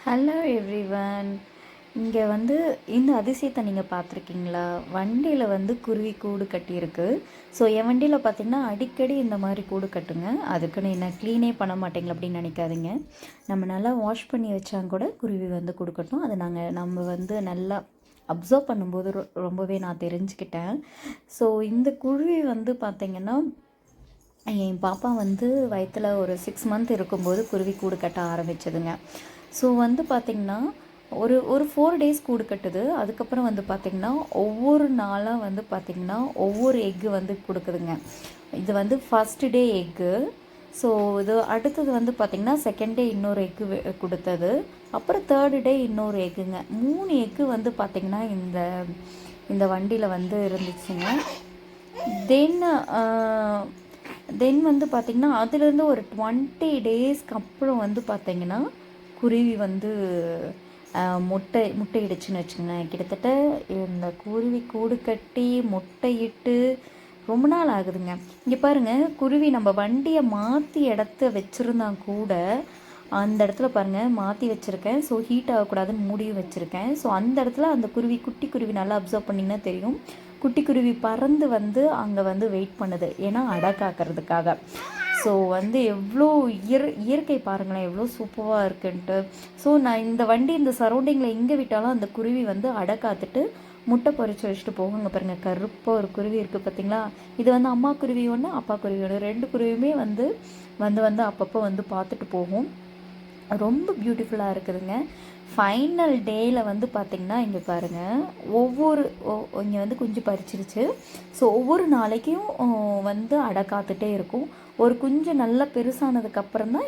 Hello everyone. இங்கே வந்து இந்த அதிசயத்தை நீங்கள் பார்த்துருக்கீங்களா? வண்டியில் வந்து குருவி கூடு கட்டியிருக்கு. ஸோ என் வண்டியில் பார்த்திங்கன்னா அடிக்கடி இந்த மாதிரி கூடு கட்டுங்க. அதுக்குன்னு என்ன க்ளீனே பண்ண மாட்டேங்களா அப்படின்னு நினைக்காதீங்க. நம்ம நல்லா வாஷ் பண்ணி வச்சாங்க கூட குருவி வந்து கூடு கட்டும். அதை நம்ம வந்து நல்லா அப்சர்வ் பண்ணும்போது ரொம்பவே நான் தெரிஞ்சுக்கிட்டேன். ஸோ இந்த குருவி வந்து பார்த்திங்கன்னா என் பாப்பா வந்து வயிற்றில் ஒரு 6 மந்த் இருக்கும்போது குருவி கூடு கட்ட ஆரம்பிச்சதுங்க. ஸோ வந்து பார்த்திங்கன்னா ஒரு ஒரு 4 டேஸ் கூடு கட்டுது. அதுக்கப்புறம் வந்து பார்த்திங்கன்னா ஒவ்வொரு நாளாக வந்து பார்த்திங்கன்னா ஒவ்வொரு எக்கு வந்து கொடுக்குதுங்க. இது வந்து ஃபஸ்ட்டு டே எக்கு. ஸோ இது அடுத்தது வந்து பார்த்திங்கன்னா செகண்ட் டே இன்னொரு எக்கு கொடுத்தது. அப்புறம் தேர்டு டே இன்னொரு எக்குங்க. 3 எக்கு வந்து பார்த்திங்கன்னா இந்த இந்த வண்டியில் வந்து இருந்துச்சுங்க. தென் தென் வந்து பார்த்திங்கன்னா அதுலேருந்து ஒரு 20 டேஸ்க்கு அப்புறம் வந்து பார்த்திங்கன்னா குருவி வந்து முட்டையிடுச்சுன்னு வச்சுக்கோங்களேன். கிட்டத்தட்ட இந்த குருவி கூடு கட்டி முட்டையிட்டு ரொம்ப நாள் ஆகுதுங்க. இங்கே பாருங்கள், குருவி நம்ம வண்டியை மாற்றி இடத்த வச்சுருந்தா கூட அந்த இடத்துல பாருங்கள் மாற்றி வச்சுருக்கேன். ஸோ ஹீட் ஆகக்கூடாதுன்னு மூடியும் வச்சுருக்கேன். ஸோ அந்த இடத்துல அந்த குருவி குட்டி குருவி நல்லா அப்சர்வ் பண்ணிங்கன்னா தெரியும். குட்டி குருவி பறந்து வந்து அங்கே வந்து வெயிட் பண்ணுது, ஏன்னா அடை காக்கிறதுக்காக. ஸோ வந்து எவ்வளோ இயற்கை பாருங்களேன் எவ்வளோ சூப்பராக இருக்குன்ட்டு. ஸோ நான் இந்த வண்டி இந்த சரௌண்டிங்கில் எங்கே விட்டாலும் அந்த குருவி வந்து அடை காத்துட்டு முட்டை பொறிச்சு வச்சுட்டு போகுங்க. பாருங்கள், கருப்பாக ஒரு குருவி இருக்குது பார்த்தீங்களா? இது வந்து அம்மா குருவி ஒன்று, அப்பா குருவி ஒன்று, 2 குருவியுமே வந்து வந்து வந்து அப்பப்போ வந்து பார்த்துட்டு போகும். ரொம்ப பியூட்டிஃபுல்லாக இருக்குதுங்க. ஃபைனல் டேயில் வந்து பார்த்திங்கன்னா இங்கே பாருங்கள், இங்கே வந்து குஞ்சு பறிச்சிருச்சு. ஸோ ஒவ்வொரு நாளைக்கும் வந்து அடை காத்துட்டே இருக்கும். ஒரு குஞ்சு நல்லா பெருசானதுக்கப்புறம் தான்